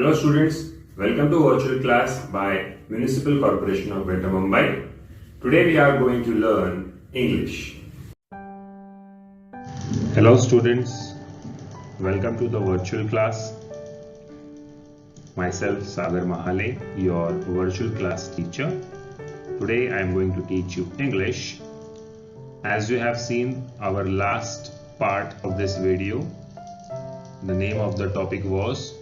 Hello students, welcome to virtual class by Municipal Corporation of Greater Mumbai. Today we are going to learn English. Hello students, welcome to the virtual class. Myself Sagar Mahale, your virtual class teacher. Today I am going to teach you English. As you have seen our last part of this video, the name of the topic was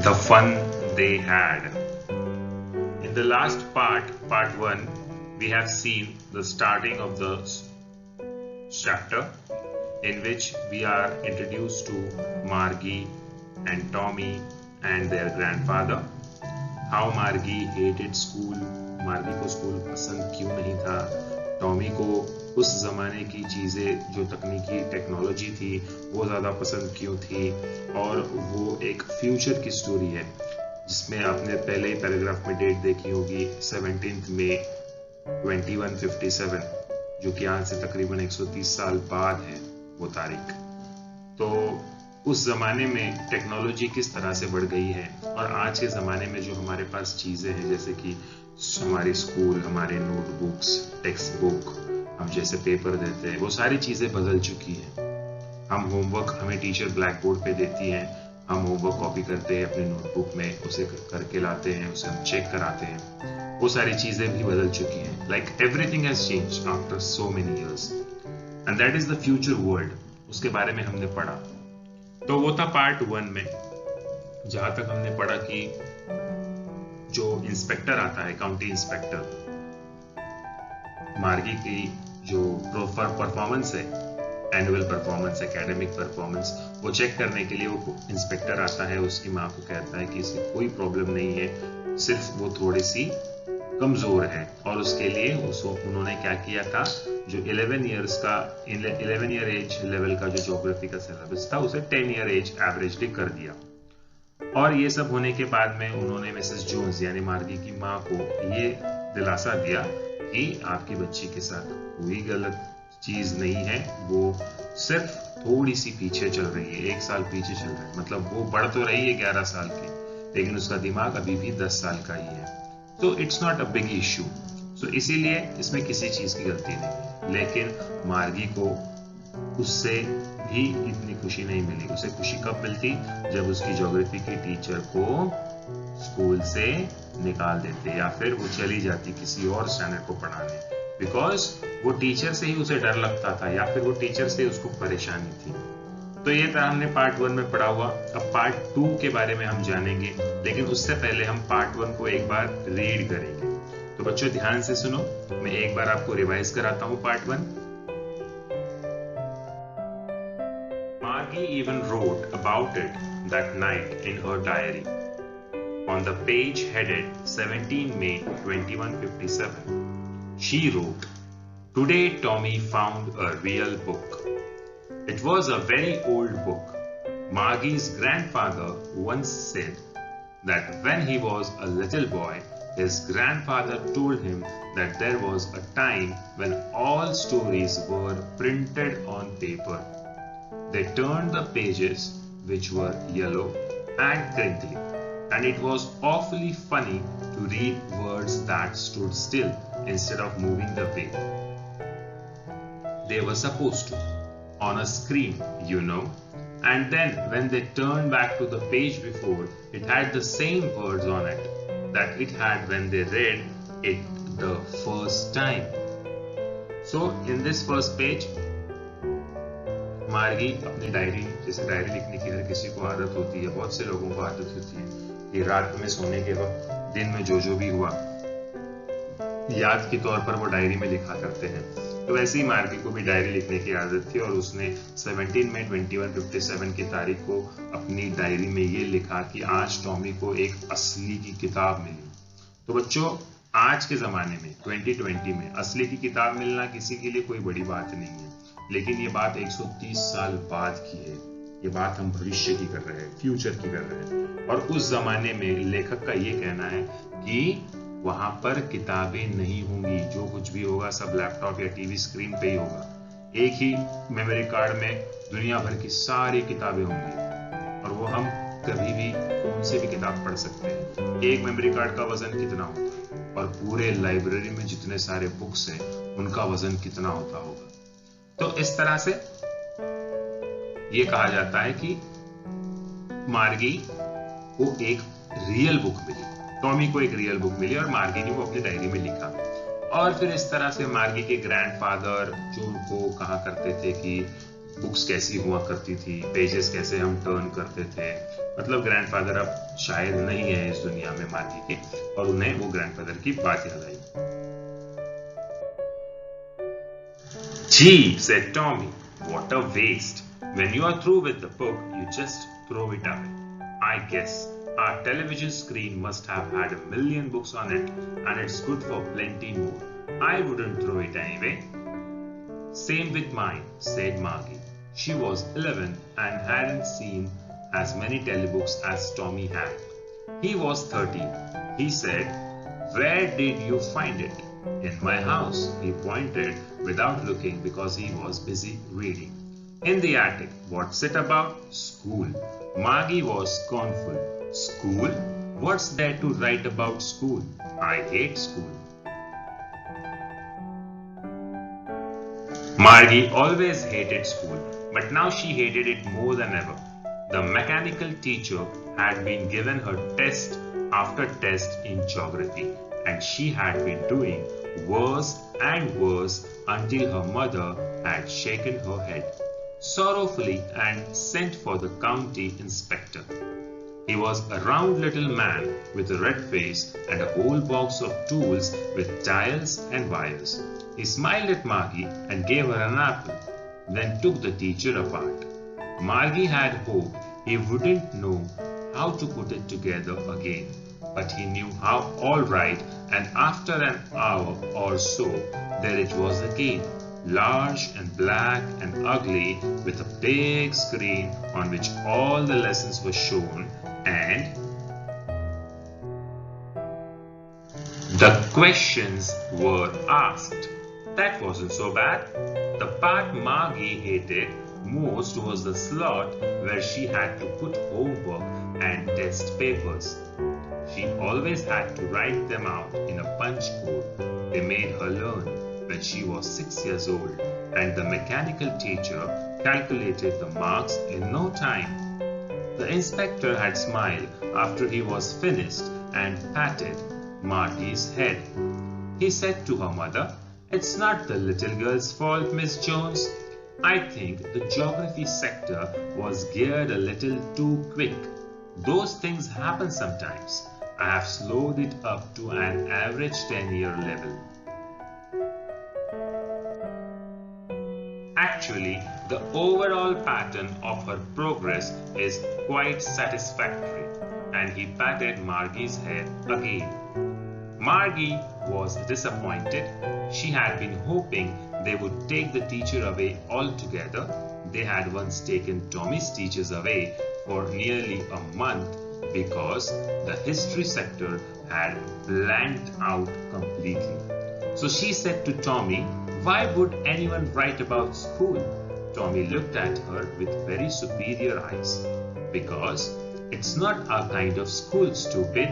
The Fun They Had. In the last part 1, we have seen the starting of the chapter in which we are introduced to Margie and Tommy and their grandfather. How Margie hated school. Margie को school पसंद क्यों नहीं था, Tommy को उस जमाने की चीजें जो तकनीकी टेक्नोलॉजी थी वो ज्यादा पसंद क्यों थी, और वो एक फ्यूचर की स्टोरी है जिसमें आपने पहले ही पैराग्राफ में डेट देखी होगी 17 मई 2157, जो कि आज से तकरीबन 130 साल बाद है वो तारीख। तो उस जमाने में टेक्नोलॉजी किस तरह से बढ़ गई है और आज के जमाने में जो हमारे पास चीजें हैं जैसे कि हमारे स्कूल, हमारे नोटबुक्स, टेक्स्ट बुक, हम जैसे पेपर देते हैं, वो सारी चीजें बदल चुकी हैं। हम होमवर्क हमें टीचर ब्लैक बोर्ड पे देती हैं, हम होमवर्क कॉपी करते हैं अपने नोटबुक में, उसे करके लाते हैं, उसे हम चेक कराते हैं, वो सारी चीजें भी बदल चुकी हैं। Like everything has changed after so many years and that is the future world. उसके बारे में हमने पढ़ा। तो वो था पार्ट 1 में, जहां तक हमने पढ़ा कि जो इंस्पेक्टर आता है, काउंटी इंस्पेक्टर, मार्गी की जो परफॉर्मेंस है, एनुअल परफॉर्मेंस, एकेडमिक परफॉर्मेंस, वो चेक करने के लिए वो इंस्पेक्टर आता है। उसकी माँ को कहता है कि इसकी कोई प्रॉब्लम नहीं है, सिर्फ वो थोड़ी सी कमजोर है, और उसके लिए उन्होंने क्या किया था, जो 11 ईयर एज लेवल का जो ज्योग्राफी का सिलेबस था उसे 10 ईयर एज एवरेजली कर दिया। और ये सब होने के बाद में उन्होंने मिसेस जोन्स यानी मार्गी की माँ को ये दिलासा दिया कि आपकी बच्ची के साथ कोई गलत चीज नहीं है, वो सिर्फ थोड़ी सी पीछे चल रही है, 1 साल पीछे चल रही है। मतलब वो बढ़ तो रही है 11 साल की, लेकिन उसका दिमाग अभी भी 10 साल का ही है। तो it's not a big issue. So इसीलिए इसमें किसी चीज की गलती नहीं। लेकिन मार्गी को उससे भी इतनी खुशी नहीं मिली। उसे खुशी कब मिलती, जब उसकी ज्योग्राफी की टीचर को स्कूल से निकाल देते या फिर वो चली जाती किसी और स्टैंडर्ड को पढ़ाने, बिकॉज वो टीचर से ही उसे डर लगता था या फिर वो टीचर से उसको परेशानी थी। तो ये था हमने पार्ट 1 में पढ़ा हुआ। अब पार्ट 2 के बारे में हम जानेंगे, लेकिन उससे पहले हम पार्ट 1 को एक बार रीड करेंगे। तो बच्चों ध्यान से सुनो, मैं एक बार आपको रिवाइज कराता हूं part 1। Margie even wrote about it that night in her diary. On the page headed 17 May 2157, she wrote, "Today Tommy found a real book. It was a very old book. Margie's grandfather once said that when he was a little boy, his grandfather told him that there was a time when all stories were printed on paper. They turned the pages, which were yellow and crinkly, and it was awfully funny to read words that stood still instead of moving the way they were supposed to, on a screen, you know. And then when they turned back to the page before, it had the same words on it that it had when they read it the first time." So in this first page, मार्गी अपनी diary, जैसे diary लिखने की हर किसी को आदत होती है, बहुत से लोगों को आदत होती है कि रात में सोने के वक्त दिन में जो भी हुआ याद के तौर पर वो डायरी में लिखा करते हैं। तो वैसे ही मार्गी को भी डायरी लिखने की आदत थी, और उसने 17 मई 2157 की तारीख को अपनी डायरी में ये लिखा कि आज टॉमी को एक असली की किताब मिली। तो बच्चों आज के जमाने में 2020 में असली की किताब मिलना किसी के लिए कोई बड़ी बात नहीं है, लेकिन ये बात 130 साल बाद की है। ये बात हम भविष्य की कर रहे हैं, फ्यूचर की कर रहे हैं। और उस जमाने में लेखक का ये कहना है कि वहां पर किताबें नहीं होंगी, जो कुछ भी होगा सब लैपटॉप या टीवी स्क्रीन पे ही होगा। एक ही मेमोरी कार्ड में दुनिया भर की सारी किताबें होंगी, और वो हम कभी भी कौन सी भी किताब पढ़ सकते हैं। एक मेमोरी कार्ड का वजन कितना होता है और पूरे लाइब्रेरी में जितने सारे बुक्स हैं उनका वजन कितना होता होगा। तो इस तरह से ये कहा जाता है कि मार्गी को एक रियल बुक मिली, टॉमी को एक रियल बुक मिली और मार्गी ने वो अपनी डायरी में लिखा। और फिर इस तरह से मार्गी के ग्रैंडफादर जो उनको कहा करते थे कि बुक्स कैसी हुआ करती थी, पेजेस कैसे हम टर्न करते थे, मतलब ग्रैंडफादर अब शायद नहीं है इस दुनिया में मार्गी के, और उन्हें वो ग्रैंडफादर की बात याद आई। Gee, said Tommy, what a waste. When you are through with the book, you just throw it away. I guess our television screen must have had 1,000,000 books on it, and it's good for plenty more. I wouldn't throw it anyway. Same with mine, said Margie. She was 11 and hadn't seen as many telebooks as Tommy had. He was 13. He said, "Where did you find it?" "In my house," he pointed without looking because he was busy reading. "In the attic." "What's it about?" "School." Margie was scornful. "School? What's there to write about school? I hate school." Margie always hated school, but now she hated it more than ever. The mechanical teacher had been given her test after test in geography, and she had been doing worse and worse until her mother had shaken her head sorrowfully and sent for the county inspector. He was a round little man with a red face and a whole box of tools with dials and wires. He smiled at Margie and gave her an apple, then took the teacher apart. Margie had hoped he wouldn't know how to put it together again, but he knew how all right, and after an hour or so, there it was again, large and black and ugly, with a big screen on which all the lessons were shown, and the questions were asked. That wasn't so bad. The part Margie hated most was the slot where she had to put homework and test papers. She always had to write them out in a punch code they made her learn when she was 6 years old, and the mechanical teacher calculated the marks in no time. The inspector had smiled after he was finished and patted Margie's head. He said to her mother, "It's not the little girl's fault, Miss Jones. I think the geography sector was geared a little too quick. Those things happen sometimes. I have slowed it up to an average 10-year level." Actually, the overall pattern of her progress is quite satisfactory, and he patted Margie's head again. Margie was disappointed. She had been hoping they would take the teacher away altogether. They had once taken Tommy's teachers away for nearly a month because the history sector had blanked out completely. So she said to Tommy, "Why would anyone write about school?" Tommy looked at her with very superior eyes. "Because it's not our kind of school, stupid.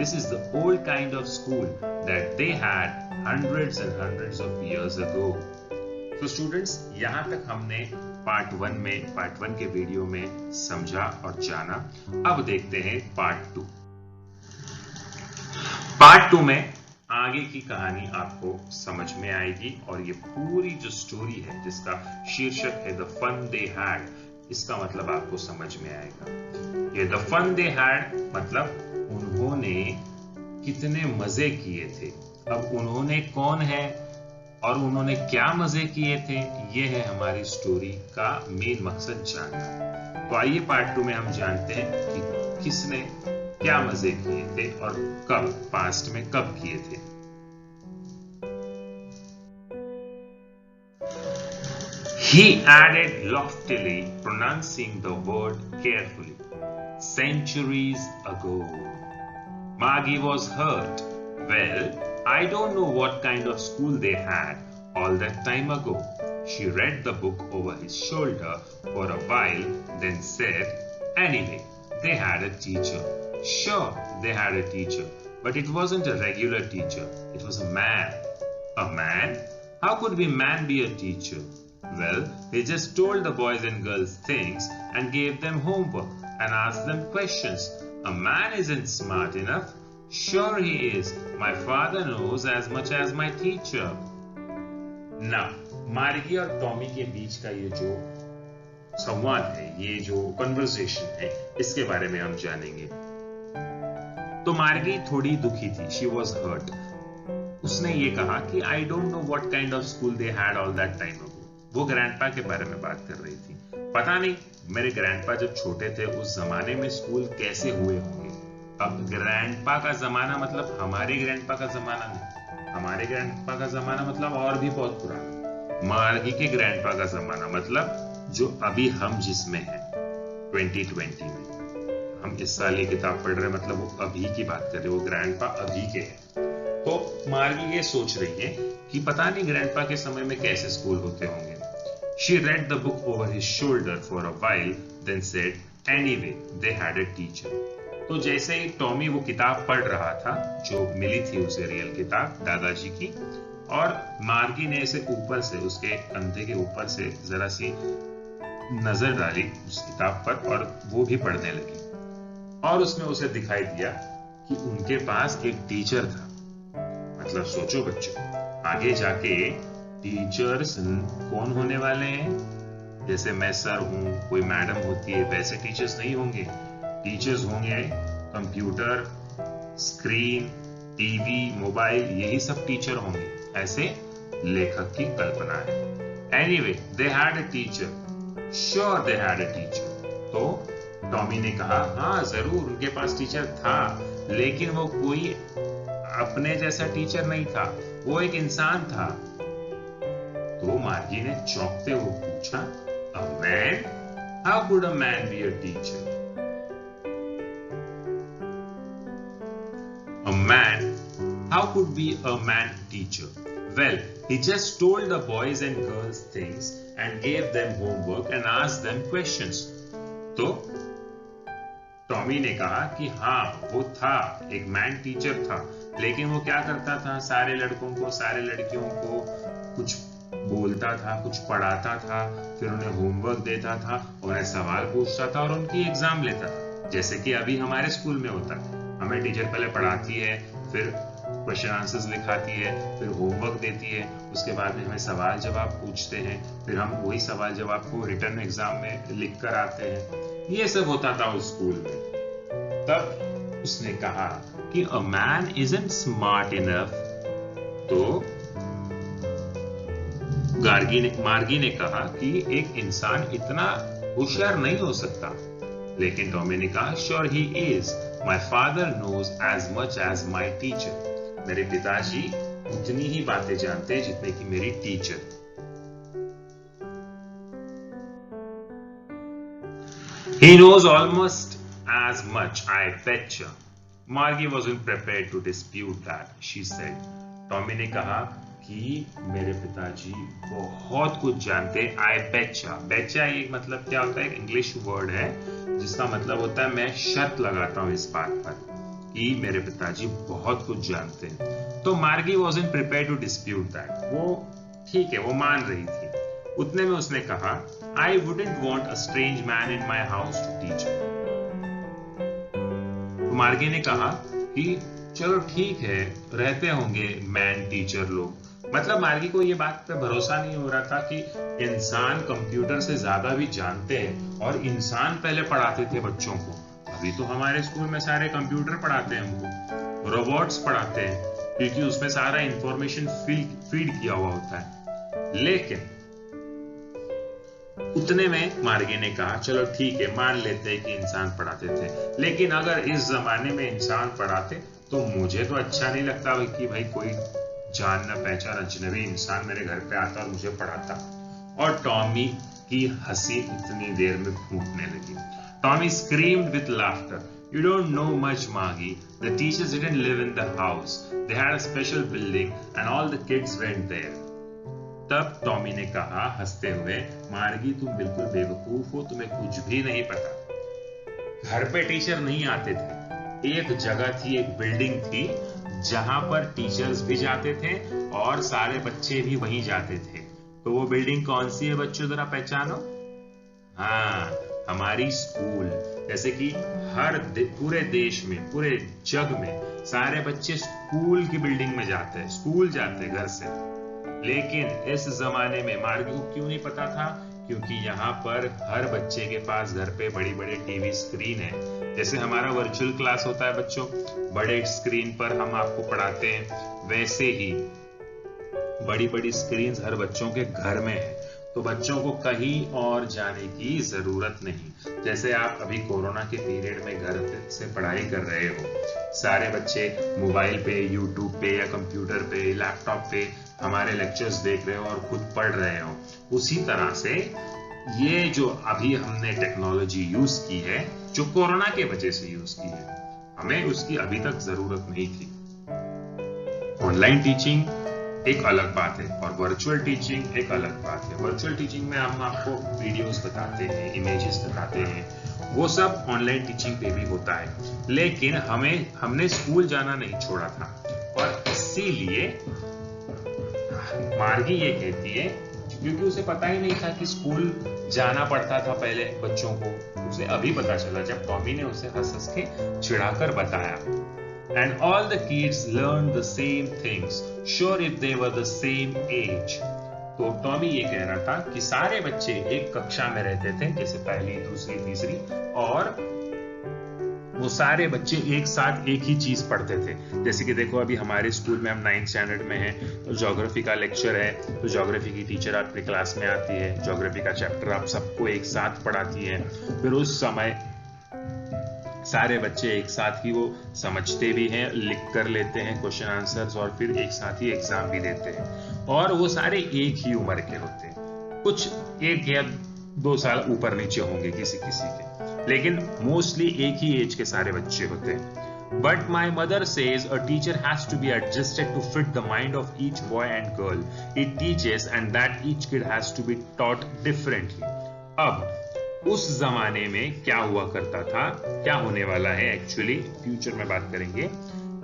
This is the old kind of school that they had hundreds and hundreds of years ago." तो students, यहाँ तक हमने part 1 के video में समझा और जाना। अब देखते हैं पार्ट 2। पार्ट 2 में आगे की कहानी आपको समझ में आएगी और ये पूरी जो स्टोरी है जिसका शीर्षक है द फन दे हैड, इसका मतलब आपको समझ में आएगा। ये द फन दे हैड मतलब उन्होंने कितने मजे किए थे। अब उन्होंने कौन है और उन्होंने क्या मजे किए थे, ये है हमारी स्टोरी का मेन मकसद जानना। तो आइए पार्ट 2 में हम जानते हैं कि किसने क्या मजे किए थे और कब, पास्ट में कब किए थे। He added loftily, pronouncing the word carefully. "Centuries ago." Margie was hurt. "Well, I don't know what kind of school they had all that time ago." She read the book over his shoulder for a while, then said, Anyway, they had a teacher. Sure, they had a teacher, but it wasn't a regular teacher. It was a man. A man? How could a man be a teacher? Well, he just told the boys and girls things and gave them homework and asked them questions. A man isn't smart enough. Sure he is. My father knows as much as my teacher. Now, मार्गी और Tommy के बीच का ये जो संवाद है, ये जो कन्वर्सेशन है, इसके बारे में हम जानेंगे। तो मार्गी थोड़ी दुखी थी, शी वॉज हर्ट। उसने ये कहा कि I don't know what kind of school they had all that time ago. वो ग्रैंडपा के बारे में बात कर रही थी। पता नहीं मेरे ग्रैंडपा जब छोटे थे उस जमाने में स्कूल कैसे हुए होंगे। अब ग्रैंडपा का जमाना मतलब हमारे ग्रैंडपा का जमाना नहीं, हमारे ग्रैंडपा का जमाना मतलब और भी बहुत पुराना। मार्गी के ग्रैंडपा का जमाना मतलब जो अभी हम जिसमें हैं 2020 में। हम इस साल ये किताब पढ़ रहे हैं, मतलब वो अभी की बात कर रहे हैं, वो ग्रैंडपा अभी के हैं। तो मार्गी ये सोच रही है कि पता नहीं ग्रैंडपा के समय में कैसे स्कूल होते होंगे। She read the book over his shoulder for a while, then said, "Anyway, they had a teacher." तो जैसे ही टॉमी वो किताब पढ़ रहा था जो मिली थी उसे, रियल किताब दादाजी की, और मार्गी ने इसे ऊपर से, उसके कंधे के ऊपर से जरा सी नजर डाली उस किताब पर और वो भी पढ़ने लगी। और उसमें उसे दिखाई दिया कि उनके पास एक टीचर था। मतलब सोचो बच्चों, आगे जाके टीचर्स कौन होने वाले हैं? जैसे मैं सर हूं, कोई मैडम होती है, वैसे टीचर्स नहीं होंगे। टीचर्स होंगे कंप्यूटर, स्क्रीन, टीवी, मोबाइल, यही सब टीचर होंगे, ऐसे लेखक की कल्पना है। Anyway, they had a teacher. Sure they had a teacher. तो टॉमी ने कहा, हाँ जरूर उनके पास टीचर था, लेकिन वो कोई अपने जैसा टीचर नहीं था, वो एक इंसान था। तो मार्गी ने चौंकते हुए पूछा, a man? How could a man be a teacher? A man? How could be a man teacher? Well, he just told the boys and girls things and gave them homework and asked them questions. तो Tommy ने कहा कि हाँ वो था, एक man teacher था, लेकिन वो क्या करता था, सारे लड़कों को, सारे लड़कियों को कुछ बोलता था, कुछ पढ़ाता था, फिर उन्हें होमवर्क देता था, उन्हें सवाल पूछता था और उनकी एग्जाम लेता था, जैसे कि अभी हमारे स्कूल में होता है। हमें टीचर पहले पढ़ाती है, फिर क्वेश्चन आंसर्स लिखाती है, फिर होमवर्क देती है, उसके बाद में हमें सवाल जवाब पूछते हैं, फिर हम वही सवाल जवाब को रिटर्न एग्जाम में लिख कर आते हैं। ये सब होता था उस स्कूल में। तब उसने कहा कि a man isn't smart enough. तो मार्गी ने कहा कि एक इंसान इतना होशियार नहीं हो सकता, लेकिन टॉमी ने कहा, sure he is. My father knows as much as my teacher. मेरे पिताजी उतनी ही बातें जानते हैं जितने की मेरी teacher. He knows almost as much, I betcha. Margie wasn't prepared to dispute that, she said. Tommy ने कहा कि मेरे पिताजी बहुत कुछ जानते हैं। आई बेचा, बेचा ये मतलब क्या होता है? एक इंग्लिश वर्ड है जिसका मतलब होता है मैं शर्त लगाता हूं इस बात पर कि मेरे पिताजी बहुत कुछ जानते हैं। तो मार्गी wasn't prepared to dispute that. वो ठीक है, वो मान रही थी। उतने में उसने कहा, I wouldn't want a strange man in my house to teach me. तो मार्गी ने कहा कि चलो ठीक है, रहते होंगे मैन टीचर लोग। मतलब मार्गी को ये बात पे भरोसा नहीं हो रहा था कि इंसान कंप्यूटर से ज्यादा भी जानते हैं, और इंसान पहले पढ़ाते थे बच्चों को। अभी तो हमारे स्कूल में सारे कंप्यूटर पढ़ाते हैं, हमको रोबोट्स पढ़ाते हैं, क्योंकि उसमें सारा इंफॉर्मेशन फीड किया हुआ होता है। लेकिन उतने में मार्गी ने कहा, चलो ठीक है, मान लेते हैं कि इंसान पढ़ाते थे, लेकिन अगर इस जमाने में इंसान पढ़ाते तो मुझे तो अच्छा नहीं लगता कि भाई कोई जान न पहचान अजनबी इंसान मेरे घर पे आता और मुझे पढ़ाता। और टॉमी की हंसी इतनी देर में फूटने लगी। Tommy screamed with laughter. You don't know much, Margie. The teachers didn't live in the house. They had a special building and all the kids went there. तब टॉमी ने कहा हंसते हुए, मार्गी तुम बिल्कुल बेवकूफ हो, तुम्हें कुछ भी नहीं पता। घर पे टीचर नहीं आते थे, एक जगह थी, एक बिल्डिंग थी जहां पर टीचर्स भी जाते थे और सारे बच्चे भी वहीं जाते थे। तो वो बिल्डिंग कौन सी है बच्चों, जरा पहचानो? हाँ, हमारी स्कूल। जैसे कि पूरे देश में, पूरे जग में सारे बच्चे स्कूल की बिल्डिंग में जाते हैं, स्कूल जाते हैं घर से। लेकिन इस जमाने में मार्गी को क्यों नहीं पता था? क्योंकि यहाँ पर हर बच्चे के पास घर पे बड़ी बड़ी टीवी स्क्रीन है। जैसे हमारा वर्चुअल क्लास होता है बच्चों, बड़े स्क्रीन पर हम आपको पढ़ाते हैं, वैसे ही बड़ी बड़ी स्क्रीन हर बच्चों के घर में है। तो बच्चों को कहीं और जाने की जरूरत नहीं। जैसे आप अभी कोरोना के पीरियड में घर से पढ़ाई कर रहे हो, सारे बच्चे मोबाइल पे, यूट्यूब पे या कंप्यूटर पे, लैपटॉप पे हमारे लेक्चर्स देख रहे हो और खुद पढ़ रहे हो। उसी तरह से ये जो अभी हमने टेक्नोलॉजी यूज की है, जो कोरोना के वजह से यूज की है, हमें उसकी अभी तक जरूरत नहीं थी। ऑनलाइन टीचिंग एक अलग बात है और वर्चुअल टीचिंग एक अलग बात है। वर्चुअल टीचिंग में हम आपको वीडियोस बताते हैं, इमेजेस बताते हैं, वो सब ऑनलाइन टीचिंग पे भी होता है। लेकिन हमने स्कूल जाना नहीं छोड़ा था और इसीलिए मार्गी ये कहती है, क्योंकि उसे पता ही नहीं था कि स्कूल जाना पड़ता था पहले बच्चों को। उसे अभी पता चला जब टॉमी ने उसे हंस हंस के चिढ़ाकर बताया। And all the kids learned the same things, sure if they were the same age. तो टॉमी ये कह रहा था कि सारे बच्चे एक कक्षा में रहते थे, जैसे पहली, दूसरी, तीसरी, और वो सारे बच्चे एक साथ एक ही चीज पढ़ते थे। जैसे कि देखो अभी हमारे स्कूल में हम 9th स्टैंडर्ड में हैं, तो ज्योग्राफी का लेक्चर है, तो ज्योग्राफी की टीचर आपके क्लास में आती है, ज्योग्राफी का चैप्टर आप सबको एक साथ पढ़ाती है। फिर उस समय सारे बच्चे एक साथ ही वो समझते भी हैं, लिख कर लेते हैं क्वेश्चन आंसर्स, और फिर एक साथ ही एग्जाम भी देते हैं। और वो सारे एक ही उम्र के होते हैं, कुछ 1 या 2 साल ऊपर नीचे होंगे किसी किसी के, लेकिन मोस्टली एक ही एज के सारे बच्चे होते हैं। But my mother says a teacher has to be adjusted to fit the mind of each boy and girl it teaches and that each kid has to be taught differently. अब उस जमाने में क्या हुआ करता था, क्या होने वाला है एक्चुअली फ्यूचर में बात करेंगे,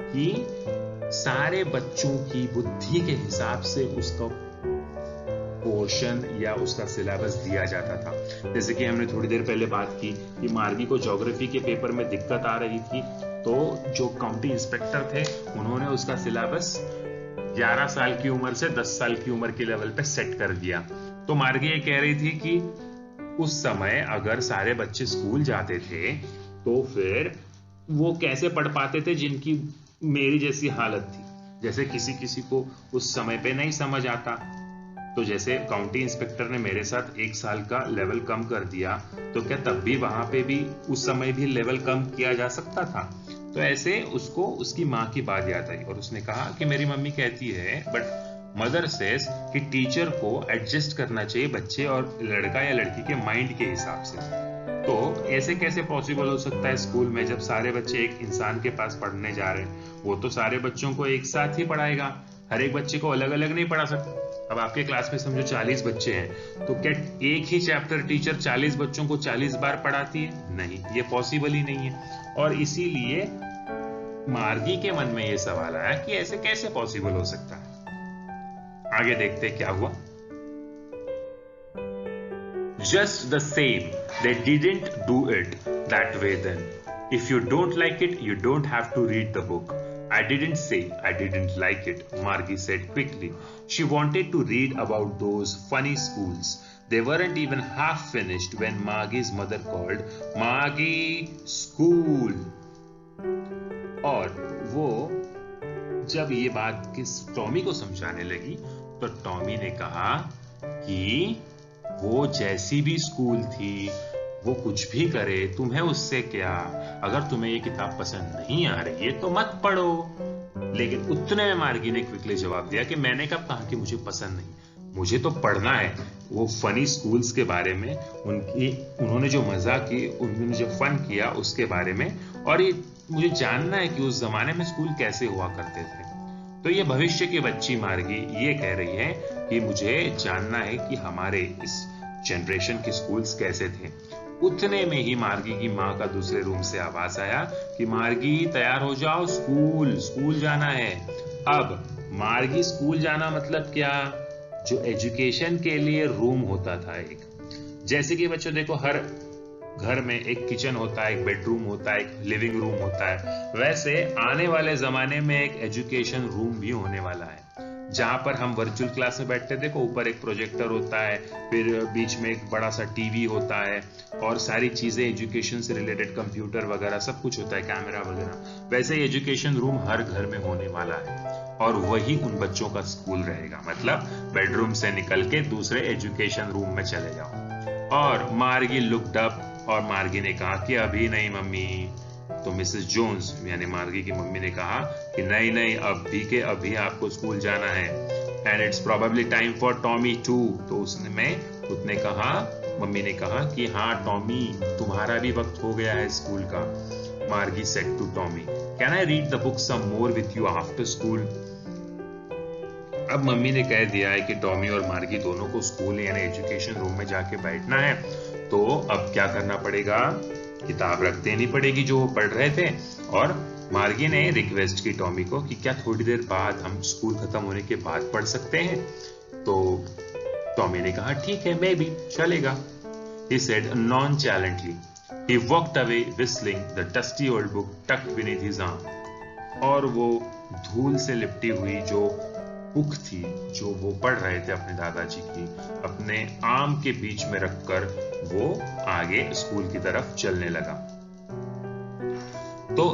कि सारे बच्चों की बुद्धि के हिसाब से उसका पोर्शन या उसका सिलेबस दिया जाता था। जैसे कि हमने थोड़ी देर पहले बात की कि मार्गी को ज्योग्राफी के पेपर में दिक्कत आ रही थी, तो जो काउंटी इंस्पेक्टर थे उन्होंने उसका सिलेबस 11 साल की उम्र से 10 साल की उम्र के लेवल पे सेट कर दिया। तो मार्गी ये कह रही थी कि उस समय अगर सारे बच्चे स्कूल जाते थे तो फिर वो कैसे पढ़ पाते थे जिनकी मेरी जैसी हालत थी। जैसे किसी किसी को उस समय पे नहीं समझ आता, तो जैसे काउंटी इंस्पेक्टर ने मेरे साथ 1 साल का लेवल कम कर दिया, तो क्या तब भी वहां पे भी उस समय भी लेवल कम किया जा सकता था? तो ऐसे उसको उसकी माँ की बात याद आई और उसने कहा कि मेरी मम्मी कहती है, बट मदर सेज कि टीचर को एडजस्ट करना चाहिए बच्चे और लड़का या लड़की के माइंड के हिसाब से। तो ऐसे कैसे पॉसिबल हो सकता है स्कूल में, जब सारे बच्चे एक इंसान के पास पढ़ने जा रहे हैं, वो तो सारे बच्चों को एक साथ ही पढ़ाएगा, हर एक बच्चे को अलग अलग नहीं पढ़ा सकता। अब आपके क्लास में समझो 40 बच्चे हैं, तो क्या एक ही चैप्टर टीचर 40 बच्चों को 40 बार पढ़ाती है? नहीं, ये पॉसिबल ही नहीं है। और इसीलिए मार्गी के मन में ये सवाल आया कि ऐसे कैसे पॉसिबल हो सकता है। आगे देखते क्या हुआ। Just the same, they didn't do it that way then. If you don't like it, you don't have to read the book. I didn't say I didn't like it, Margie said quickly. She wanted to read about those funny schools. They weren't even half finished when Margie's mother called, Margie, school. और वो जब ये बात किस Tommy को समझाने लगी, तो टॉमी ने कहा कि वो जैसी भी स्कूल थी, वो कुछ भी करे, तुम्हें उससे क्या, अगर तुम्हें ये किताब पसंद नहीं आ रही है तो मत पढ़ो। लेकिन उतने में मार्गी ने क्विकली जवाब दिया कि मैंने कब कहा कि मुझे पसंद नहीं, मुझे तो पढ़ना है। वो फनी स्कूल्स के बारे में, उन्होंने जो मजा की, उन्होंने जो फन किया उसके बारे में, और ये मुझे जानना है कि उस जमाने में स्कूल कैसे हुआ करते थे। तो ये भविष्य की बच्ची मार्गी ये कह रही है कि मुझे जानना है कि हमारे इस जनरेशन के स्कूल्स कैसे थे। उतने में ही मार्गी की माँ का दूसरे रूम से आवाज आया कि मार्गी तैयार हो जाओ, स्कूल जाना है। अब मार्गी स्कूल जाना मतलब क्या? जो एजुकेशन के लिए रूम होता था एक, जैसे कि बच्चों देखो हर घर में एक किचन होता है, एक बेडरूम होता है, एक लिविंग रूम होता है, वैसे आने वाले जमाने में एक एजुकेशन रूम भी होने वाला है, जहां पर हम वर्चुअल क्लास में बैठते हैं। देखो ऊपर एक प्रोजेक्टर होता है, फिर बीच में एक बड़ा सा टीवी होता है और सारी चीजें एजुकेशन से रिलेटेड, कंप्यूटर वगैरह सब कुछ होता है, कैमरा वगैरह। वैसे ही एजुकेशन रूम हर घर में होने वाला है और वही उन बच्चों का स्कूल रहेगा। मतलब बेडरूम से निकल के दूसरे एजुकेशन रूम में चले जाओ। और मार्गी लुक्ड अप और मार्गी ने कहा कि अभी नहीं मम्मी। तो मिसेस जोन्स यानी मार्गी की मम्मी ने कहा कि नहीं, अभी के अभी आपको स्कूल जाना है, and it's probably time for Tommy too. तो उसने कहा, मम्मी ने कहा कि हाँ टॉमी, तुम्हारा भी वक्त हो गया है स्कूल का। Margie said to Tommy, can I read the book some more with you after school? अब मम्मी ने कह दिया है कि टॉमी और मार्गी दोनों को स्कूल यानी एजुकेशन रूम में जाके बैठना है, तो अब क्या करना पड़ेगा? किताब रख देनी पड़ेगी जो वो पढ़ रहे थे। और मार्गी ने रिक्वेस्ट की टॉमी को कि क्या थोड़ी देर बाद हम स्कूल खत्म होने के बाद पढ़ सकते हैं? तो टॉमी ने कहा ठीक है, मे बी चलेगा। He said nonchalantly. He walked away whistling the dusty old book tucked beneath his arm. और वो धूल से लिपटी हुई जो बुक थी जो वो पढ़ रहे थे अपने दादाजी की, अपने आम के बीच में रखकर वो आगे स्कूल की तरफ चलने लगा। तो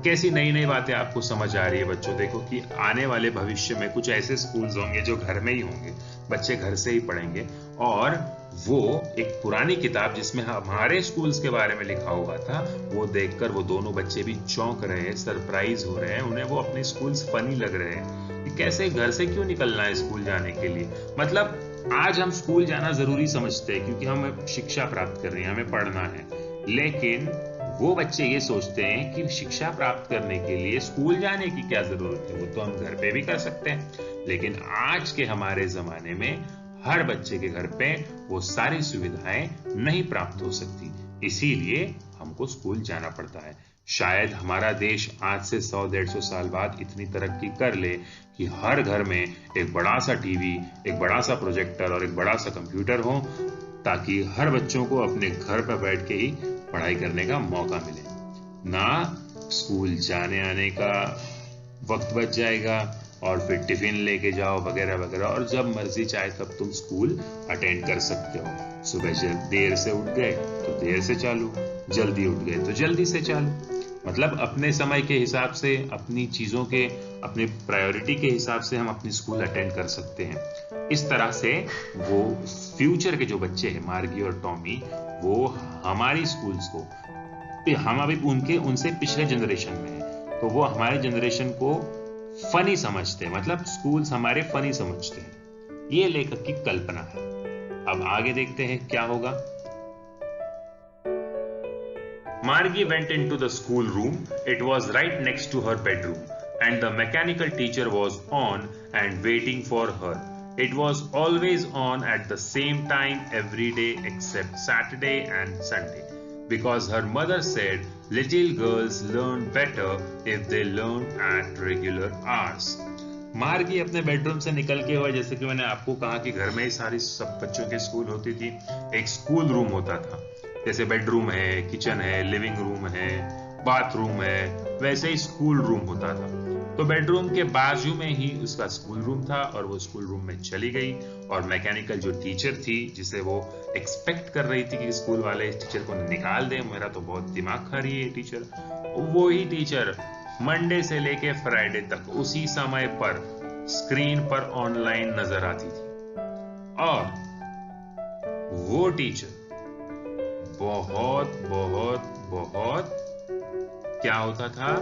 कैसी नई नई बातें आपको समझ आ रही है बच्चों? देखो कि आने वाले भविष्य में कुछ ऐसे स्कूल्स होंगे जो घर में ही होंगे, बच्चे घर से ही पढ़ेंगे, और वो एक पुरानी किताब जिसमें हमारे स्कूल्स के बारे में लिखा हुआ था वो देखकर वो दोनों बच्चे भी चौंक रहे हैं, सरप्राइज हो रहे हैं, उन्हें वो अपने स्कूल्स फनी लग रहे हैं कि कैसे घर से क्यों निकलना है स्कूल जाने के लिए। मतलब आज हम स्कूल जाना जरूरी समझते हैं क्योंकि हमें शिक्षा प्राप्त करनी है, हमें पढ़ना है, लेकिन वो बच्चे ये सोचते हैं कि शिक्षा प्राप्त करने के लिए स्कूल जाने की क्या जरूरत है, वो तो हम घर पे भी कर सकते हैं। लेकिन आज के हमारे जमाने में हर बच्चे के घर पे वो सारी सुविधाएं नहीं प्राप्त हो सकती, इसीलिए हमको स्कूल जाना पड़ता है। शायद हमारा देश आज से 100-150 साल बाद इतनी तरक्की कर ले कि हर घर में एक बड़ा सा टीवी, एक बड़ा सा प्रोजेक्टर और एक बड़ा सा कंप्यूटर हो, ताकि हर बच्चों को अपने घर पर बैठ के ही पढ़ाई करने का मौका मिले, ना स्कूल जाने आने का वक्त बच जाएगा और फिर टिफिन लेके जाओ वगैरह वगैरह, और जब मर्जी चाहे तब तुम स्कूल अटेंड कर सकते हो। सुबह देर से उठ गए तो देर से चालू, जल्दी उठ गए तो जल्दी से चालू। मतलब अपने समय के हिसाब से, अपनी चीजों के, अपने प्रायोरिटी के हिसाब से हम अपनी स्कूल अटेंड कर सकते हैं। इस तरह से वो फ्यूचर के जो बच्चे हैं मार्गी और टॉमी, वो हमारी स्कूल्स को, हम अभी उनसे पिछले जनरेशन में है, तो वो हमारे जनरेशन को फनी समझते हैं, मतलब स्कूल्स हमारे फनी समझते हैं। ये लेखक की कल्पना है। अब आगे देखते हैं क्या होगा। Margie went into the school room. It was right next to her bedroom, and the mechanical teacher was on and waiting for her. It was always on at the same time every day except Saturday and Sunday, because her mother said little girls learn better if they learn at regular hours. मार्गी अपने bedroom से निकल के, और जैसे कि मैंने आपको कहा कि घर में ही सारी सब बच्चों की स्कूल होती थी, एक स्कूल रूम होता था, जैसे बेडरूम है, किचन है, लिविंग रूम है, बाथरूम है, वैसे ही स्कूल रूम होता था। तो बेडरूम के बाजू में ही उसका स्कूल रूम था और वो स्कूल रूम में चली गई, और मैकेनिकल जो टीचर थी जिसे वो एक्सपेक्ट कर रही थी कि स्कूल वाले इस टीचर को निकाल दें, मेरा तो बहुत दिमाग खा रही है टीचर, वो ही टीचर मंडे से लेके फ्राइडे तक उसी समय पर स्क्रीन पर ऑनलाइन नजर आती थी। और वो टीचर बहुत बहुत बहुत क्या होता था।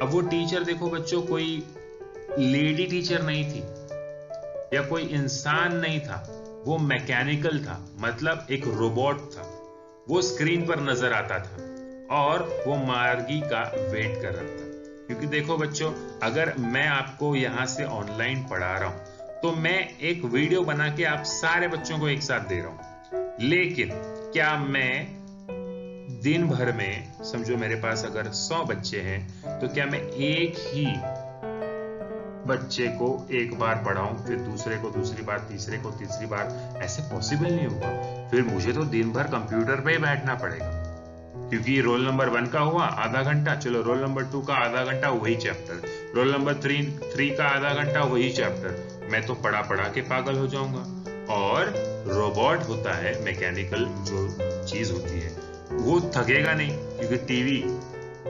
अब वो टीचर देखो बच्चों, कोई लेडी टीचर नहीं थी या कोई इंसान नहीं था, वो मैकेनिकल था, मतलब एक रोबोट था। वो स्क्रीन पर नजर आता था और वो मार्गी का वेट कर रहा था। क्योंकि देखो बच्चों, अगर मैं आपको यहां से ऑनलाइन पढ़ा रहा हूं तो मैं एक वीडियो बना के आप सारे बच्चों को एक साथ दे रहा हूं, लेकिन क्या मैं दिन भर में, समझो मेरे पास अगर 100 बच्चे हैं, तो क्या मैं एक ही बच्चे को एक बार पढ़ाऊं, फिर दूसरे को दूसरी बार, तीसरे को तीसरी बार? ऐसे पॉसिबल नहीं होगा। फिर मुझे तो दिन भर कंप्यूटर पे ही बैठना पड़ेगा, क्योंकि रोल नंबर 1 का हुआ आधा घंटा, चलो रोल नंबर 2 का आधा घंटा वही चैप्टर, रोल नंबर 3 का आधा घंटा वही चैप्टर। मैं तो पढ़ा पढ़ा के पागल हो जाऊंगा। और रोबोट होता है, मैकेनिकल जो चीज होती है, वो थकेगा नहीं, क्योंकि टीवी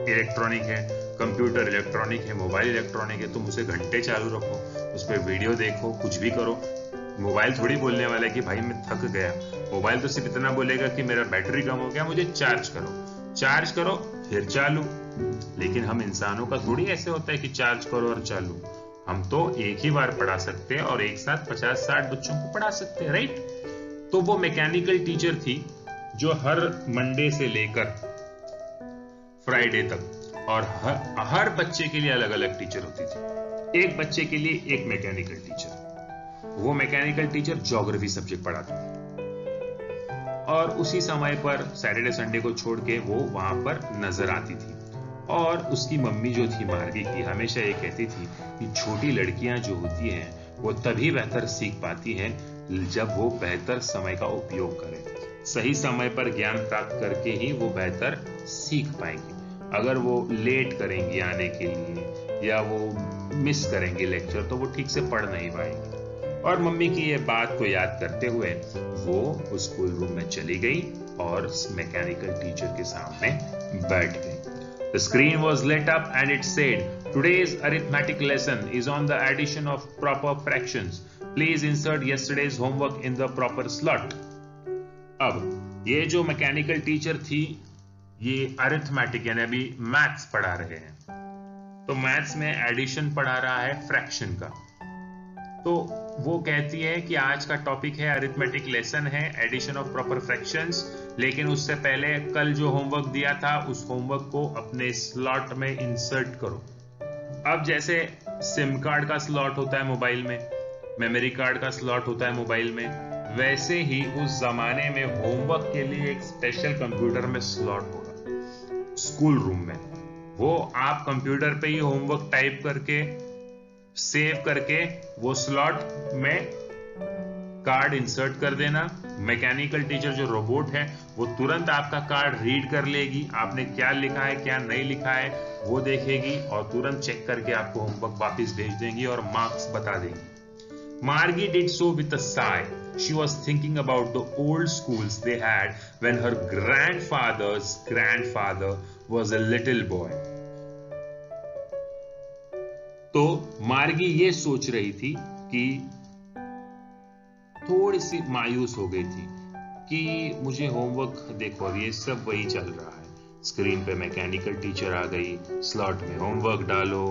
इलेक्ट्रॉनिक है, कंप्यूटर इलेक्ट्रॉनिक है, मोबाइल इलेक्ट्रॉनिक है। तुम उसे घंटे चालू रखो, उस पर वीडियो देखो, कुछ भी करो, मोबाइल थोड़ी बोलने वाला है कि भाई मैं थक गया। मोबाइल तो सिर्फ इतना बोलेगा कि मेरा बैटरी कम हो गया, मुझे चार्ज करो फिर चालू। लेकिन हम इंसानों का थोड़ी ऐसे होता है कि चार्ज करो और चालू। हम तो एक ही बार पढ़ा सकते हैं और एक साथ 50-60 बच्चों को पढ़ा सकते हैं, राइट? तो वो मैकेनिकल टीचर थी जो हर मंडे से लेकर फ्राइडे तक, और हर बच्चे के लिए अलग अलग टीचर होती थी। एक बच्चे के लिए एक मैकेनिकल टीचर। वो मैकेनिकल टीचर ज्योग्राफी सब्जेक्ट पढ़ाती थी, और उसी समय पर सैटरडे संडे को छोड़ के वो वहां पर नजर आती थी। और उसकी मम्मी जो थी मार्गी की, हमेशा ये कहती थी कि छोटी लड़कियां जो होती हैं वो तभी बेहतर सीख पाती हैं जब वो बेहतर समय का उपयोग करें। सही समय पर ज्ञान प्राप्त करके ही वो बेहतर सीख पाएंगी। अगर वो लेट करेंगी आने के लिए या वो मिस करेंगी लेक्चर, तो वो ठीक से पढ़ नहीं पाएंगी। और मम्मी की ये बात को याद करते हुए वो स्कूल रूम में चली गई और मैकेनिकल टीचर के सामने बैठ गई। The screen was lit up and it said, "Today's arithmetic lesson is on the addition of proper fractions. Please insert yesterday's homework in the proper slot." अब ये जो मैकेनिकल टीचर थी, ये अरिथमेटिक यानी अभी मैथ्स पढ़ा रहे हैं। तो मैथ्स में एडिशन पढ़ा रहा है फ्रैक्शन का। तो वो कहती है कि आज का टॉपिक है अरिथमेटिक लेसन है, एडिशन ऑफ प्रॉपर फ्रैक्शंस। लेकिन उससे पहले कल जो होमवर्क दिया था उस होमवर्क को अपने स्लॉट में इंसर्ट करो। अब जैसे सिम कार्ड का स्लॉट होता है मोबाइल में, मेमोरी कार्ड का स्लॉट होता है मोबाइल में, वैसे ही उस जमाने में होमवर्क के लिए एक स्पेशल कंप्यूटर में स्लॉट होगा स्कूल रूम में। वो आप कंप्यूटर पे ही होमवर्क टाइप करके सेव करके वो स्लॉट में कार्ड इंसर्ट कर देना। मैकेनिकल टीचर जो रोबोट है वो तुरंत आपका कार्ड रीड कर लेगी, आपने क्या लिखा है क्या नहीं लिखा है वो देखेगी और तुरंत चेक करके आपको होमवर्क वापस भेज देंगी और मार्क्स बता देंगी। Margie did so with a sigh. She was thinking about the old schools they had when her grandfather's grandfather was a little boy. तो मार्गी ये सोच रही थी कि थोड़ी सी मायूस हो गई थी कि मुझे होमवर्क देखो, अब ये सब वही चल रहा है। स्क्रीन पे मैकेनिकल टीचर आ गई, स्लॉट में होमवर्क डालो।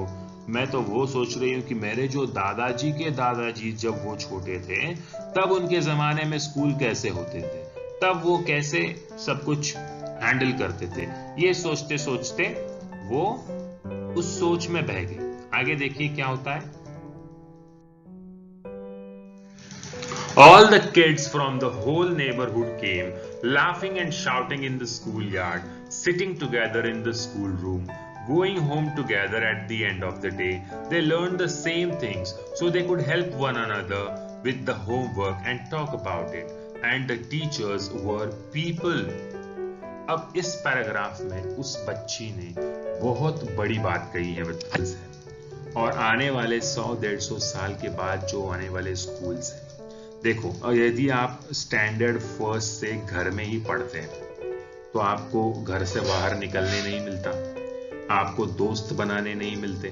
मैं तो वो सोच रही हूँ कि मेरे जो दादाजी के दादाजी जब वो छोटे थे तब उनके जमाने में स्कूल कैसे होते थे, तब वो कैसे सब कुछ हैंडल करते थे। ये सोचते सोचते वो उस सोच में बह गई। आगे देखिए क्या होता है। All the kids from the whole neighborhood came, laughing and shouting in the schoolyard, sitting together in the schoolroom, going home together at the end of the day. They learned the same things so they could help one another with the homework and talk about it. And the teachers were people. अब इस paragraph में उस बच्ची ने बहुत बड़ी बात कही है बच्चों से, और आने वाले 100-150 साल के बाद जो आने वाले स्कूल्स हैं। देखो, यदि आप स्टैंडर्ड फर्स्ट से घर में ही पढ़ते हैं तो आपको घर से बाहर निकलने नहीं मिलता, आपको दोस्त बनाने नहीं मिलते।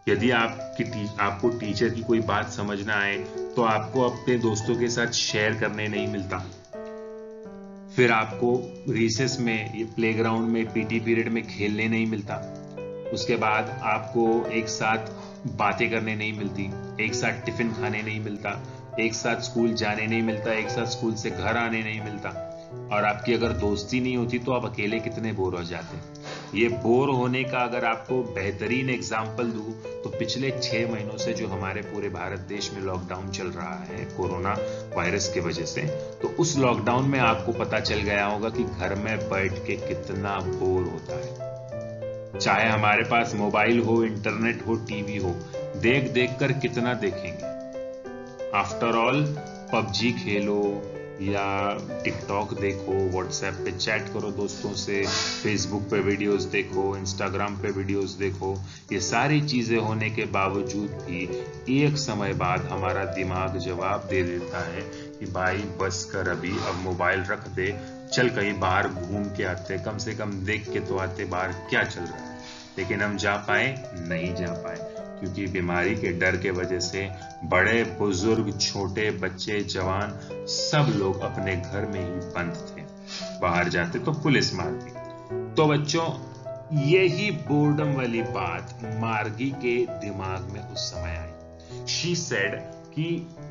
यदि आपको टीचर की कोई बात समझ ना आए तो आपको अपने दोस्तों के साथ शेयर करने नहीं मिलता। फिर आपको रिसेस में, ये प्लेग्राउंड में, पीटी पीरियड में खेलने नहीं मिलता। उसके बाद आपको एक साथ बातें करने नहीं मिलती, एक साथ टिफिन खाने नहीं मिलता, एक साथ स्कूल जाने नहीं मिलता, एक साथ स्कूल से घर आने नहीं मिलता। और आपकी अगर दोस्ती नहीं होती तो आप अकेले कितने बोर हो जाते। ये बोर होने का अगर आपको बेहतरीन एग्जाम्पल दूं तो पिछले 6 महीनों से जो हमारे पूरे भारत देश में लॉकडाउन चल रहा है कोरोना वायरस की वजह से, तो उस लॉकडाउन में आपको पता चल गया होगा कि घर में बैठ के कितना बोर होता है। चाहे हमारे पास मोबाइल हो, इंटरनेट हो, टीवी हो, देख देख कर कितना देखेंगे। आफ्टर ऑल पबजी खेलो या टिकटॉक देखो, व्हाट्सएप पे चैट करो दोस्तों से, फेसबुक पे वीडियोस देखो, इंस्टाग्राम पे वीडियोस देखो, ये सारी चीजें होने के बावजूद भी एक समय बाद हमारा दिमाग जवाब दे देता है कि भाई बस कर, अभी अब मोबाइल रख दे, चल कहीं बाहर घूम के आते, कम से कम देख के तो आते बाहर क्या चल रहा है। लेकिन हम जा पाए? नहीं जा पाए, क्योंकि बीमारी के डर के वजह से बड़े बुजुर्ग, छोटे बच्चे, जवान सब लोग अपने घर में ही बंद थे। बाहर जाते तो पुलिस मारती। तो बच्चों, यही बोर्डम वाली बात मार्गी के दिमाग में उस समय आई। शी सेड कि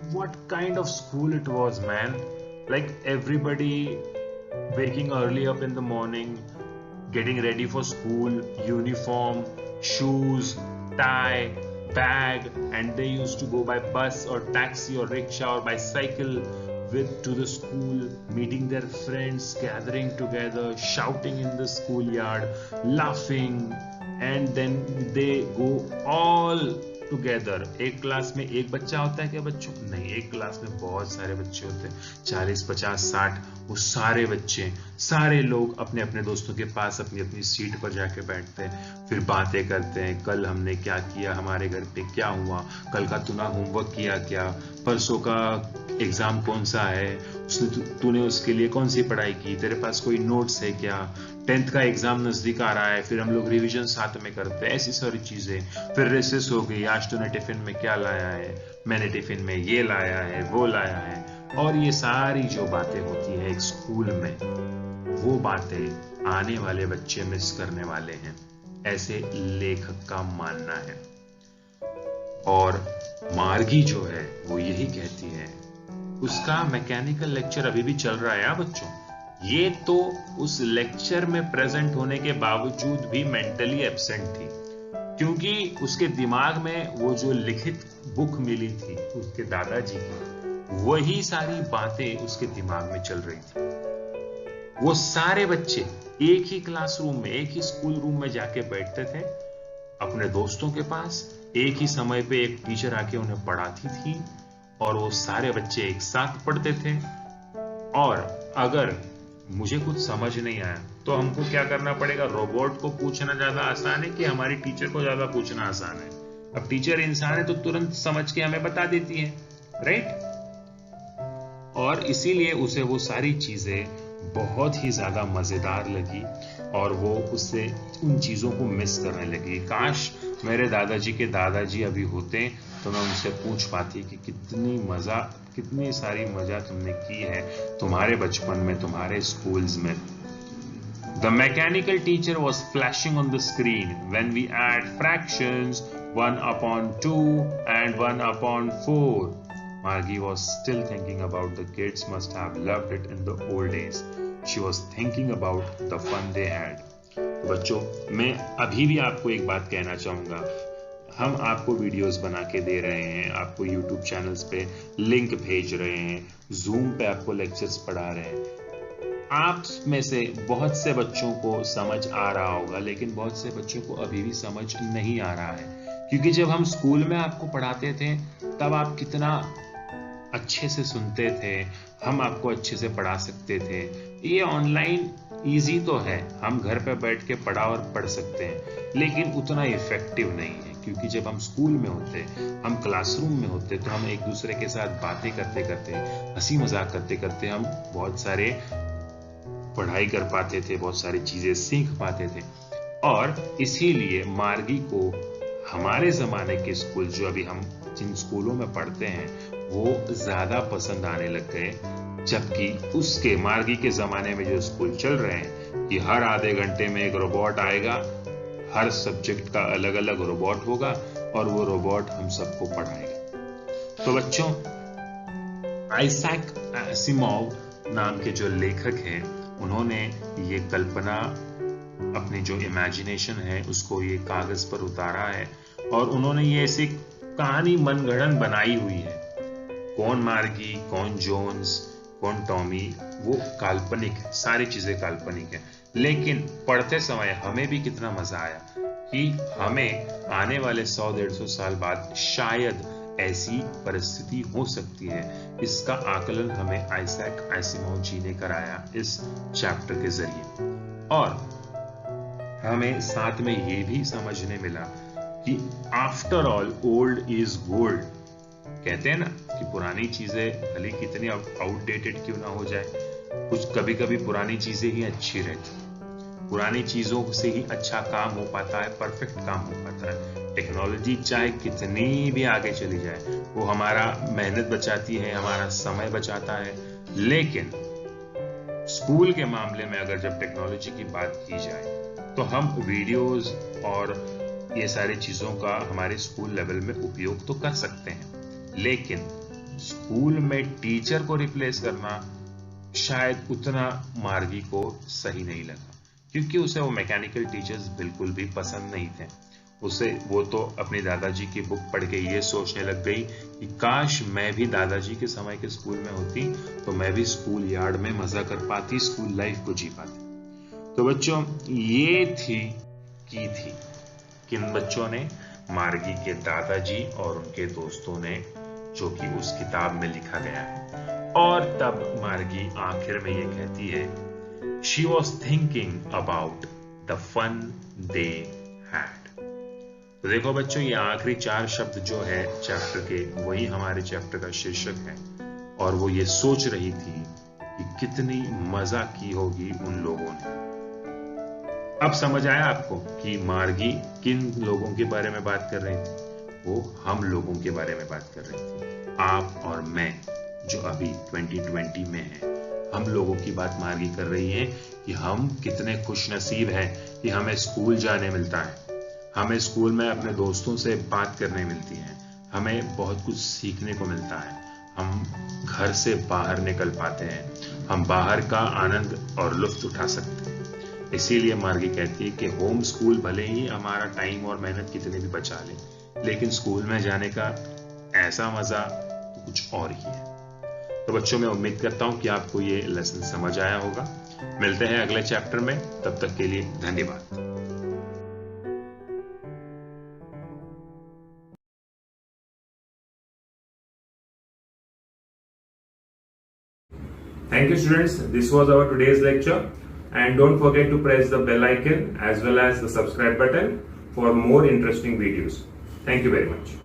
what kind of school it was man, like everybody waking early up in the morning, getting ready for school, uniform, shoes, tie, bag, and they used to go by bus or taxi or rickshaw or by cycle to the school, meeting their friends, gathering together, shouting in the schoolyard, laughing, and then they go all together. एक class में एक बच्चा होता है क्या बच्चों? नहीं, एक क्लास में बहुत सारे बच्चे होते हैं, 40, 50, 60। वो सारे बच्चे, सारे लोग अपने अपने दोस्तों के पास अपनी अपनी सीट पर जाके बैठते हैं, फिर बातें करते हैं। कल हमने क्या किया, हमारे घर पे क्या हुआ, कल का तूने होमवर्क किया क्या, परसों का एग्जाम कौन सा है, तूने उसके लिए कौन सी पढ़ाई की, तेरे पास कोई नोट्स है क्या, 10th का एग्जाम नजदीक आ रहा है, फिर हम लोग रिवीजन साथ में करते हैं, ऐसी सारी चीजें। फिर रेसेस हो गई, आज तूने टिफिन में क्या लाया है, मैंने टिफिन में ये लाया है, वो लाया है। और ये सारी जो बातें होती है एक स्कूल में, वो बातें आने वाले बच्चे मिस करने वाले हैं, ऐसे लेखक का मानना है। और मार्गी जो है वो यही कहती है। उसका मैकेनिकल लेक्चर अभी भी चल रहा है बच्चों। ये तो उस लेक्चर में प्रेजेंट होने के बावजूद भी मेंटली एब्सेंट थी, क्योंकि उसके दिमाग में वो जो लिखित बुक मिली थी उसके दादाजी की, वही सारी बातें उसके दिमाग में चल रही थी। वो सारे बच्चे एक ही क्लासरूम में, एक ही स्कूल रूम में जाके बैठते थे अपने दोस्तों के पास। एक ही समय पे एक टीचर आके उन्हें पढ़ाती थी और वो सारे बच्चे एक साथ पढ़ते थे। और अगर मुझे कुछ समझ नहीं आया तो हमको क्या करना पड़ेगा? रोबोट को पूछना ज्यादा आसान है कि हमारी टीचर को ज्यादा पूछना आसान है? अब टीचर इंसान है तो तुरंत समझ के हमें बता देती है, राइट? और इसीलिए उसे वो सारी चीजें बहुत ही ज्यादा मजेदार लगी और वो उससे उन चीजों को मिस करने लगी। काश मेरे दादाजी के दादाजी अभी होते तो मैं उनसे पूछ पाती कि कितनी सारी मजा तुमने की है तुम्हारे बचपन में, तुम्हारे स्कूल्स में। The mechanical teacher was flashing on the screen when we add fractions 1/2 and 1/4. Margie was still thinking about the kids must have loved it in the old days. She was thinking about the fun they had. बच्चों, मैं अभी भी आपको एक बात कहना चाहूंगा। हम आपको वीडियोस बना के दे रहे हैं, आपको यूट्यूब चैनल्स पे लिंक भेज रहे हैं, जूम पे आपको लेक्चर्स पढ़ा रहे हैं। आप में से बहुत से बच्चों को समझ आ रहा होगा, लेकिन बहुत से बच्चों को अभी भी समझ नहीं आ रहा है, क्योंकि जब हम स्कूल में आपको पढ़ाते थे तब आप कितना अच्छे से सुनते थे, हम आपको अच्छे से पढ़ा सकते थे। ये ऑनलाइन इजी तो है, हम घर पे बैठ के पढ़ा और पढ़ सकते हैं, लेकिन उतना इफेक्टिव नहीं है, क्योंकि जब हम स्कूल में होते, हम क्लासरूम में होते, तो हम एक दूसरे के साथ बातें करते करते, हंसी मजाक करते करते हम बहुत सारे पढ़ाई कर पाते थे, बहुत सारी चीजें सीख पाते थे। और इसीलिए मार्गी को हमारे जमाने के स्कूल, जो अभी हम जिन स्कूलों में पढ़ते हैं, वो ज्यादा पसंद आने लग गए, जबकि उसके मार्गी के जमाने में जो स्कूल चल रहे हैं कि हर आधे घंटे में एक रोबोट आएगा, हर सब्जेक्ट का अलग अलग रोबोट होगा और वो रोबोट हम सबको पढ़ाएगा। तो बच्चों, आइजैक असिमोव नाम के जो लेखक हैं, उन्होंने ये कल्पना अपनी जो इमेजिनेशन है उसको ये कागज पर उतारा है और उन्होंने ये ऐसी कहानी मनगढ़ंत बनाई हुई है। कौन मार्गी, कौन जोन्स, कौन टॉमी, वो काल्पनिक है, सारी चीजें काल्पनिक है। लेकिन पढ़ते समय हमें भी कितना मजा आया कि हमें आने वाले 100-150 साल बाद शायद ऐसी परिस्थिति हो सकती है। इसका आकलन हमें आइजैक आसिमोव जी ने कराया इस चैप्टर के जरिए, और हमें साथ में ये भी समझने मिला कि after all old is gold. कहते हैं ना कि पुरानी चीजें भले कितनी आउटडेटेड क्यों ना हो जाए, कुछ कभी कभी पुरानी चीजें ही अच्छी रहती, पुरानी चीजों से ही अच्छा काम हो पाता है, परफेक्ट काम हो पाता है। टेक्नोलॉजी चाहे कितनी भी आगे चली जाए, वो हमारा मेहनत बचाती है, हमारा समय बचाता है, लेकिन स्कूल के मामले में अगर जब टेक्नोलॉजी की बात की जाए तो हम वीडियोस और ये सारी चीजों का हमारे स्कूल लेवल में उपयोग तो कर सकते हैं, लेकिन स्कूल में टीचर को रिप्लेस करना शायद उतना मार्गी को सही नहीं लगा, क्योंकि उसे वो मैकेनिकल टीचर्स बिल्कुल भी पसंद नहीं थे। वो तो अपने दादाजी की बुक पढ़ के ये सोचने लग गई कि काश मैं भी दादाजी के समय के स्कूल में होती तो मैं भी स्कूल यार्ड में मजा कर पाती, स्कूल लाइफ को जी पाती। तो बच्चों, ये थी किन बच्चों ने, मार्गी के दादाजी और उनके दोस्तों ने, जो कि उस किताब में लिखा गया है। और तब मार्गी आखिर में ये कहती है, she was thinking about the fun they had. तो देखो बच्चों, ये आखिरी 4 शब्द जो है चैप्टर के, वही हमारे चैप्टर का शीर्षक है, और वो ये सोच रही थी कि कितनी मजा की होगी उन लोगों ने। अब समझ आया आपको कि मार्गी किन लोगों के बारे में बात कर रही थी? वो हम लोगों के बारे में बात कर रही थी, आप और मैं जो अभी 2020 में हैं। हम लोगों की बात मार्गी कर रही है कि हम कितने खुशनसीब हैं कि हमें स्कूल जाने मिलता है, हमें स्कूल में अपने दोस्तों से बात करने मिलती है, हमें बहुत कुछ सीखने को मिलता है, हम घर से बाहर निकल पाते हैं, हम बाहर का आनंद और लुत्फ उठा सकते हैं। इसीलिए मार्गी कहती है कि होम स्कूल भले ही हमारा टाइम और मेहनत कितने भी बचा ले, लेकिन स्कूल में जाने का ऐसा मजा तो कुछ और ही है। तो बच्चों, मैं उम्मीद करता हूं कि आपको ये लेसन समझ आया होगा। मिलते हैं अगले चैप्टर में, तब तक के लिए धन्यवाद। Thank you students, this was our today's lecture, and don't forget to press the bell icon as well as the subscribe button for more interesting videos. Thank you very much.